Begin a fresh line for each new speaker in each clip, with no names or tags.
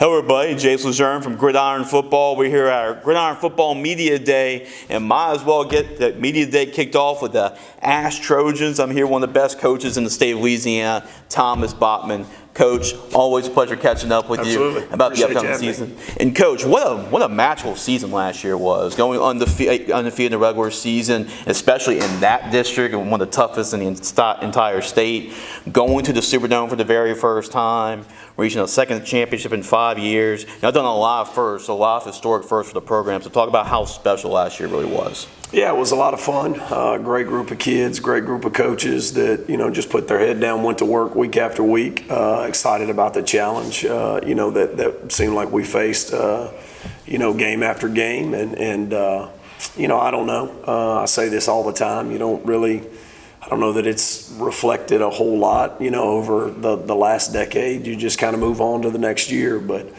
Hello everybody, Jason Lejeune from Gridiron Football. We're here at our Gridiron Football Media Day and might as well get the Media Day kicked off with the Ash Trojans. I'm here with one of the best coaches in the state of Louisiana, Thomas Bachman. Coach, always a pleasure catching up with you about the upcoming season. And Coach, what a magical season last year was, going undefeated in the regular season, especially in that district, and one of the toughest in the entire state, going to the Superdome for the very first time, reaching a second championship in 5 years. And I've done a lot of firsts, a lot of historic firsts for the program. So talk about how special last year really was.
Yeah, it was a lot of fun. Great group of kids, great group of coaches that, just put their head down, went to work week after week, excited about the challenge, that seemed like we faced, game after game. And I don't know. I say this all the time. I don't know that it's reflected a whole lot, over the last decade. You just kind of move on to the next year. But,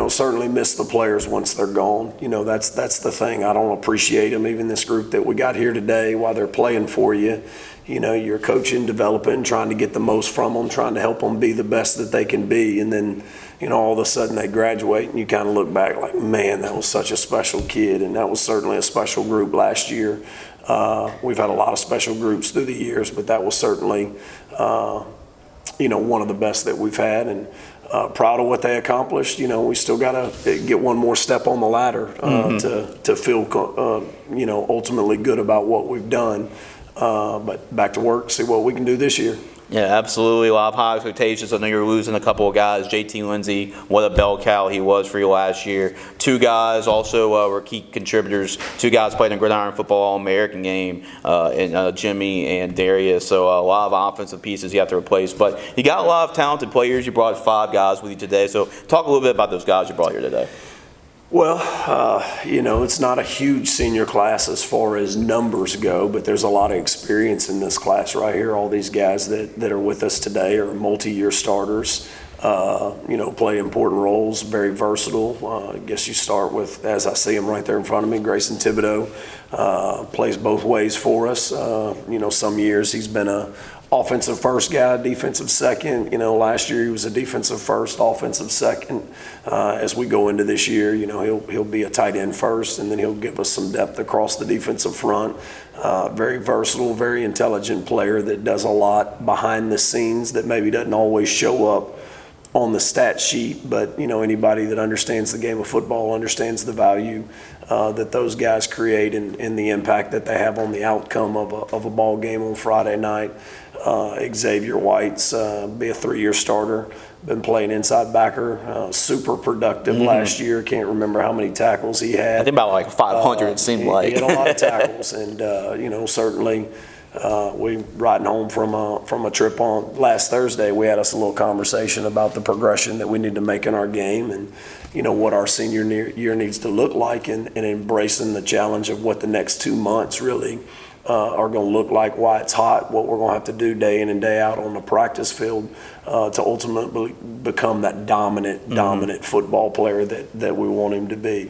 certainly miss the players once they're gone. That's the thing. I don't appreciate them. Even this group that we got here today, while they're playing for you, you're coaching, developing, trying to get the most from them, trying to help them be the best that they can be. And then, all of a sudden they graduate and you kind of look back like, man, that was such a special kid. And that was certainly a special group last year. We've had a lot of special groups through the years, but that was certainly, one of the best that we've had. And proud of what they accomplished. We still got to get one more step on the ladder to feel, ultimately good about what we've done. But back to work, see what we can do this year.
Yeah, absolutely. A lot of high expectations. I know you're losing a couple of guys. JT Lindsay, what a bell cow he was for you last year. Two guys also were key contributors. Two guys played in Gridiron Football All-American game, Jimmy and Darius. So a lot of offensive pieces you have to replace. But you got a lot of talented players. You brought 5 guys with you today. So talk a little bit about those guys you brought here today.
Well, it's not a huge senior class as far as numbers go, but there's a lot of experience in this class right here. All these guys that are with us today are multi-year starters, play important roles, very versatile. I guess you start with, as I see him right there in front of me, Grayson Thibodeau, plays both ways for us. Some years he's been a offensive first guy, defensive second. Last year he was a defensive first, offensive second. As we go into this year, he'll be a tight end first, and then he'll give us some depth across the defensive front. Very versatile, very intelligent player that does a lot behind the scenes that maybe doesn't always show up on the stat sheet, but anybody that understands the game of football understands the value that those guys create and the impact that they have on the outcome of a ball game on Friday night. Xavier White's be a 3-year starter, been playing inside backer, super productive last year. Can't remember how many tackles he had.
I think about like 500 it seemed like.
He had a lot of tackles, and certainly we riding home from a trip on last Thursday. We had us a little conversation about the progression that we need to make in our game, and what our senior year needs to look like, and embracing the challenge of what the next 2 months really are going to look like, why it's hot, what we're going to have to do day in and day out on the practice field to ultimately become that dominant football player that we want him to be.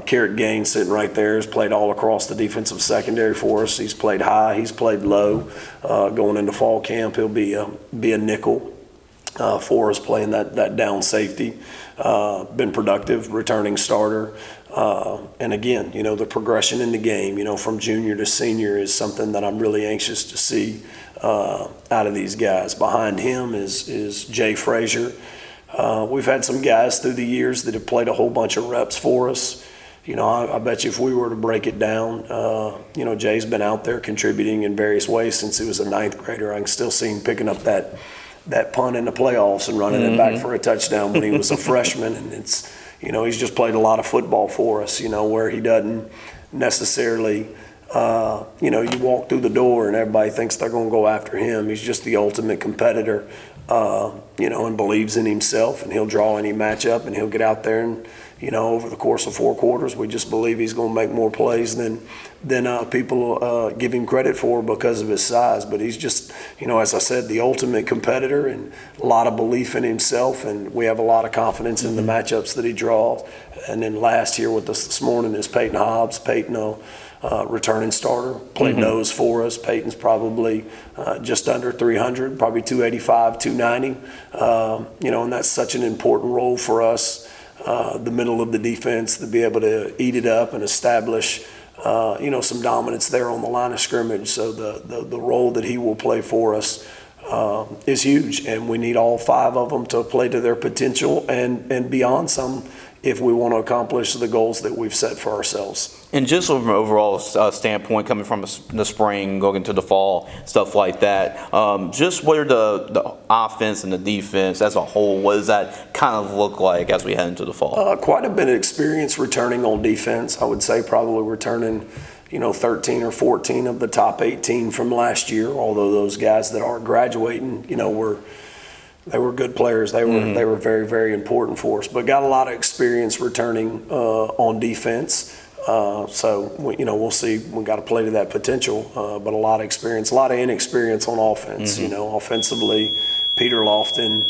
Carrot Gaines sitting right there has played all across the defensive secondary for us. He's played high, he's played low. Going into fall camp, he'll be a nickel for us, playing that down safety. Been productive, returning starter. And again, the progression in the game, from junior to senior is something that I'm really anxious to see out of these guys. Behind him is Jay Frazier. We've had some guys through the years that have played a whole bunch of reps for us. I bet you if we were to break it down, Jay's been out there contributing in various ways since he was a 9th grader. I can still see him picking up that punt in the playoffs and running it back for a touchdown when he was a freshman. And it's, he's just played a lot of football for us, where he doesn't necessarily, you walk through the door and everybody thinks they're going to go after him. He's just the ultimate competitor, and believes in himself, and he'll draw any matchup, and he'll get out there and, over the course of 4 quarters, we just believe he's going to make more plays than people give him credit for because of his size. But he's just, as I said, the ultimate competitor, and a lot of belief in himself, and we have a lot of confidence in the matchups that he draws. And then last here with us this morning is Peyton Hobbs. Peyton, returning starter, played nose for us. Peyton's probably just under 300, probably 285, 290. And that's such an important role for us, the middle of the defense, to be able to eat it up and establish some dominance there on the line of scrimmage. So the role that he will play for us is huge, and we need all 5 of them to play to their potential and beyond some if we want to accomplish the goals that we've set for ourselves.
And just from an overall standpoint, coming from the spring, going into the fall, stuff like that, just what are the offense and the defense as a whole, what does that kind of look like as we head into the fall?
Quite a bit of experience returning on defense. I would say probably returning 13 or 14 of the top 18 from last year, although those guys that are graduating, they were good players. They were very, very important for us. But got a lot of experience returning on defense. So we'll see. We got to play to that potential. But a lot of experience, a lot of inexperience on offense. Offensively, Peter Lofton,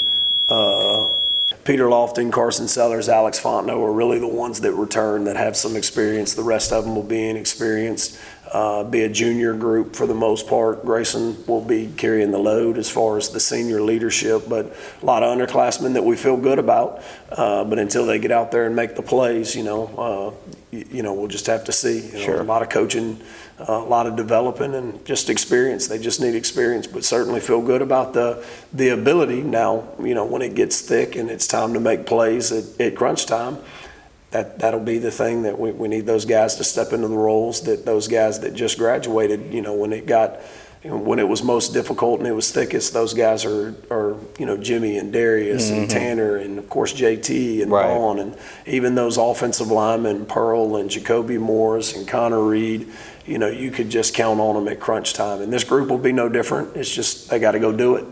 Carson Sellers, Alex Fontenot are really the ones that return that have some experience. The rest of them will be inexperienced. Be a junior group for the most part. Grayson will be carrying the load as far as the senior leadership, but a lot of underclassmen that we feel good about. But until they get out there and make the plays, we'll just have to see.
Sure.
A lot of coaching, a lot of developing, and just experience. They just need experience, but certainly feel good about the ability. Now, when it gets thick and it's time to make plays at crunch time, that'll be the thing that we need those guys to step into the roles that those guys that just graduated, when it was most difficult and it was thickest, those guys are Jimmy and Darius and Tanner and of course JT and Vaughn, and even those offensive linemen, Pearl and Jacoby Morris and Connor Reed, you could just count on them at crunch time. And this group will be no different. It's just they got to go do it.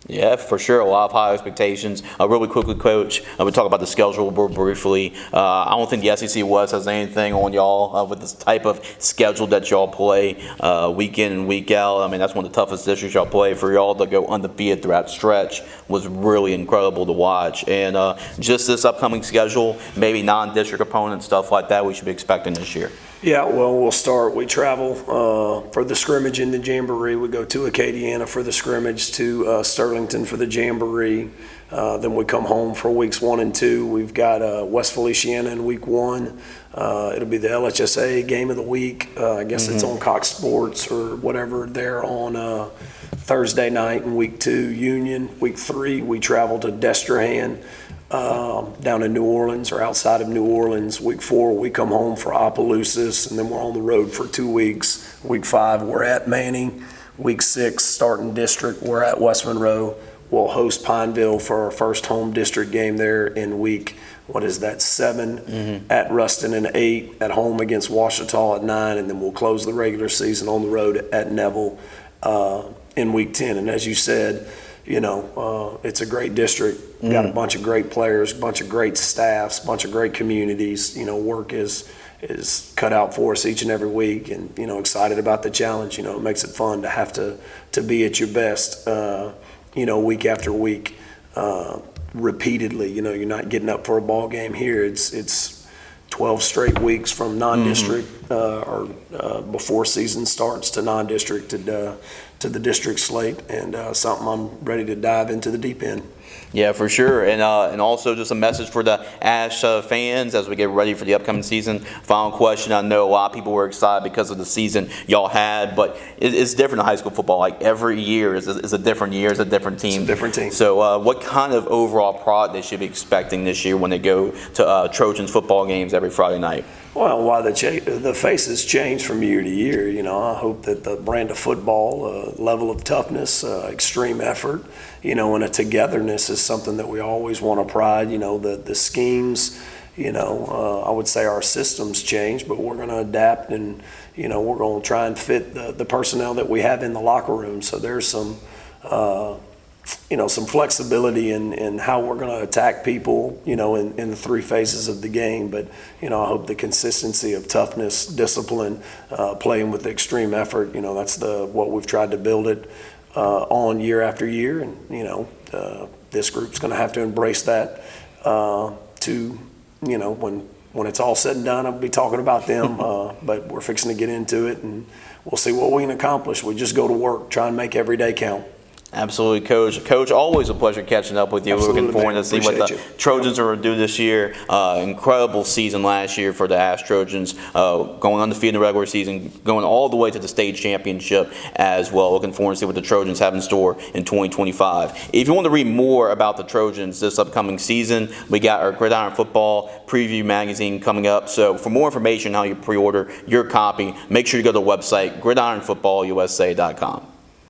Yeah, for sure. A lot of high expectations. Really quickly, Coach, we talk about the schedule briefly. I don't think the SEC West has anything on y'all with this type of schedule that y'all play week in and week out. I mean, that's one of the toughest districts y'all play. For y'all to go undefeated throughout stretch was really incredible to watch. And just this upcoming schedule, maybe non-district opponents, stuff like that, we should be expecting this year.
Yeah, well, we'll start. We travel for the scrimmage in the Jamboree. We go to Acadiana for the scrimmage, to Sterlington for the Jamboree. Then we come home for weeks 1 and 2. We've got West Feliciana in week 1. It'll be the LHSA game of the week. I guess it's on Cox Sports or whatever there on Thursday night in week 2. Union. Week 3, we travel to Destrehan. Down in New Orleans or outside of New Orleans. Week 4, we come home for Opelousas, and then we're on the road for 2 weeks. Week 5, we're at Manning. Week 6, starting district, we're at West Monroe. We'll host Pineville for our first home district game there in week, 7 at Ruston, and 8 at home against Ouachita at 9, and then we'll close the regular season on the road at Neville in week 10. And as you said, it's a great district. We got a bunch of great players, a bunch of great staffs, a bunch of great communities. Work is cut out for us each and every week, and excited about the challenge. It makes it fun to have to be at your best, week after week, repeatedly. You're not getting up for a ball game here. It's 12 straight weeks from non-district or before season starts to non-district to the district slate, and something I'm ready to dive into the deep end.
Yeah, for sure. And also just a message for the Ash fans as we get ready for the upcoming season. Final question. I know a lot of people were excited because of the season y'all had, but it's different in high school football. Like every year is a different year, it's a different team.
It's a different team.
So what kind of overall product they should be expecting this year when they go to Trojans football games every Friday night?
Well, while the faces change from year to year, I hope that the brand of football, level of toughness, extreme effort, and a togetherness is something that we always want to pride. The schemes, I would say our systems change, but we're going to adapt, and, we're going to try and fit the personnel that we have in the locker room. So there's some flexibility in how we're going to attack people, in the 3 phases of the game. But, I hope the consistency of toughness, discipline, playing with extreme effort, that's what we've tried to build it on year after year. And, this group's going to have to embrace that when when it's all said and done, I'll be talking about them. But we're fixing to get into it, and we'll see what we can accomplish. We just go to work, try and make every day count.
Absolutely, Coach. Coach, always a pleasure catching up with you.
Absolutely,
We're looking forward to see what the
Appreciate you.
Trojans are going to do this year. Incredible season last year for the Ash Trojans, going undefeated in the regular season, going all the way to the state championship as well. Looking forward to see what the Trojans have in store in 2025. If you want to read more about the Trojans this upcoming season, we got our Gridiron Football Preview Magazine coming up. So for more information on how you pre-order your copy, make sure you go to the website, gridironfootballusa.com.